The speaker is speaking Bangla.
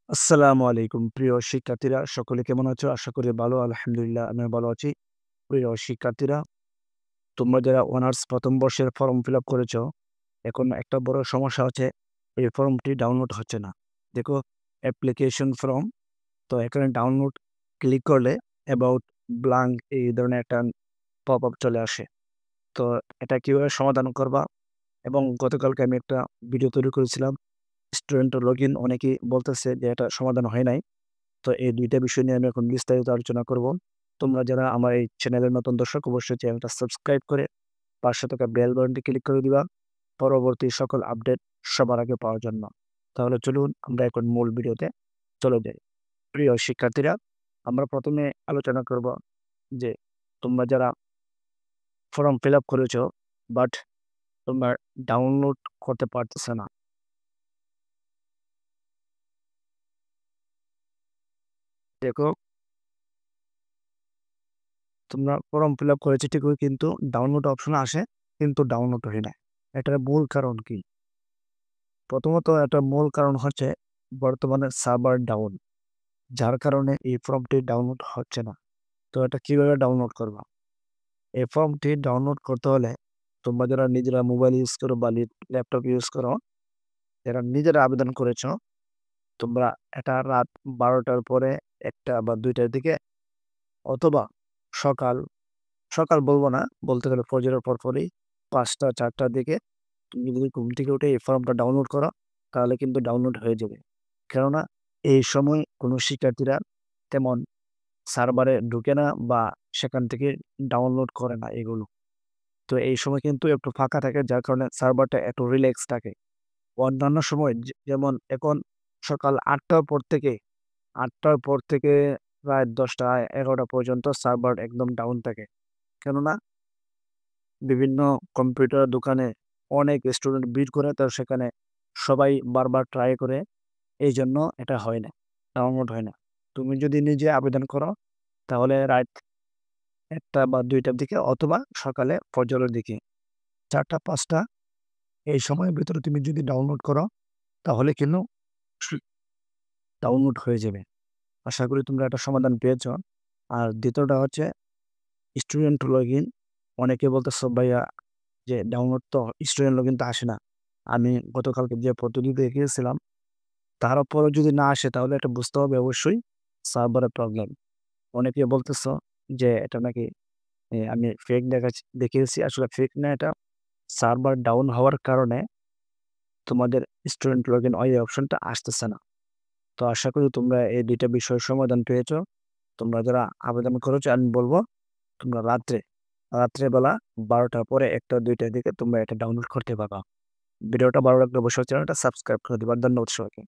আসসালামু আলাইকুম প্রিয় শিক্ষার্থীরা সকলে কেমন আছো? আশা করি ভালো। আলহামদুলিল্লাহ আমিও ভালো আছি। প্রিয় শিক্ষার্থীরা, তোমরা যারা অনার্স ১ম বর্ষের ফর্ম ফিল আপ করেছো, এখন একটা বড় সমস্যা হচ্ছে এই ফর্মটি ডাউনলোড হচ্ছে না। দেখো অ্যাপ্লিকেশন ফর্ম, তো এখানে ডাউনলোড ক্লিক করলে অ্যাবাউট ব্লাঙ্ক এই ধরনের একটা পপআপ চলে আসে। তো এটা কিভাবে সমাধান করবা? এবং গতকালকে আমি একটা ভিডিও তৈরি করেছিলাম। স্টুডেন্ট লগইন অনেকেই বলতেছে যে এটা সমাধান হয় নাই। তো এই ২ টা বিষয় নিয়ে আমি এখন বিস্তারিত আলোচনা করব। তোমরা যারা আমার এই চ্যানেলের নতুন দর্শক অবশ্যই চ্যানেলটা সাবস্ক্রাইব করে পাশে থাকা বেল বাটনটি ক্লিক করে দিবা পরবর্তী সকল আপডেট সবার আগে পাওয়ার জন্য। তাহলে চলুন আমরা এখন মূল ভিডিওতে চলে যাই। প্রিয় শিক্ষার্থীরা, আমরা ১ম এ আলোচনা করব যে তোমরা যারা ফর্ম ফিল আপ করেছো বাট তোমরা ডাউনলোড করতে পারতেছে না। দেখো তোমরা ফর্ম ফিল আপ করেছো ঠিকই, কিন্তু ডাউনলোড অপশন আসে কিন্তু ডাউনলোড হয় না। এটার মূল কারণ কি? প্রথমত এটার মূল কারণ হচ্ছে বর্তমানে সার্ভার ডাউন। যার কারণে এই ফর্মটি ডাউনলোড হচ্ছে না। তো এটা কিভাবে ডাউনলোড করবা? এই ফর্মটি ডাউনলোড করতে হলে তোমরা যারা নিজেরা মোবাইল ইউজ করো বা ল্যাপটপ ইউজ করো, যারা নিজেরা আবেদন করেছো, তোমরা এটা রাত ১২টার পরে ১টা বা ২টার দিকে অথবা সকাল, সকাল বলব না, বলতে গেলে ফজরের পরপরই ৫টা ৪টার দিকে তুমি যদি ঘুম থেকে উঠে এই ফর্মটা ডাউনলোড করো, তাহলে কিন্তু ডাউনলোড হয়ে যাবে। কেননা এই সময় কোনো শিক্ষার্থীরা তেমন সার্ভারে ঢুকে না বা সেখান থেকে ডাউনলোড করে না এগুলো। তো এই সময় কিন্তু একটু ফাঁকা থাকে, যার কারণে সার্ভারটা একটু রিল্যাক্স থাকে। অন্যান্য সময় যেমন এখন সকাল ৮টার পর থেকে প্রায় ১০টা ১১টা পর্যন্ত সার্ভার একদম ডাউন থাকে। কেননা বিভিন্ন কম্পিউটার দোকানে অনেক স্টুডেন্ট ভিড় করে, তো সেখানে সবাই বারবার ট্রাই করে। এইজন্য এটা হয় না, ডাউনলোড হয় না। তুমি যদি নিজে আবেদন করো তাহলে রাত ১টা বা ২টার দিকে অথবা সকালে ফজরের দিকে ৪টা ৫টা এই সময়ের ভিতরে তুমি যদি ডাউনলোড করো তাহলে কিন্তু ডাউনলোড হয়ে যাবে। আশা করি তোমরা একটা সমাধান পেয়েছ। আর দ্বিতীয়টা হচ্ছে স্টুডেন্ট লগইন। অনেকে বলতেছো ভাইয়া যে ডাউনলোড তো স্টুডেন্ট লগইন তো আসে না। আমি গতকালকে যে পদ্ধতি দেখিয়েছিলাম তারপরেও যদি না আসে তাহলে এটা বুঝতে হবে অবশ্যই সার্ভারের প্রবলেম। অনেকে বলতেছো যে এটা নাকি আমি ফেক দেখিয়েছি। আসলে ফেক না এটা। সার্ভার ডাউন হওয়ার কারণে তোমাদের স্টুডেন্ট লগইন ওই অপশনটা আসতেছে না। তো আশা করি তোমরা এই ২ টা বিষয়ের সমাধান পেয়েছো। তোমরা যারা আবেদন করেছো আমি বলব তোমরা রাত্রেবেলা ১২টার পরে ১টা ২টার দিকে তোমরা এটা ডাউনলোড করতে পারবা। ভিডিওটা ভালো লাগলে অবশ্যই চ্যানেলটা সাবস্ক্রাইব করে দিবা। ধন্যবাদ সবাইকে।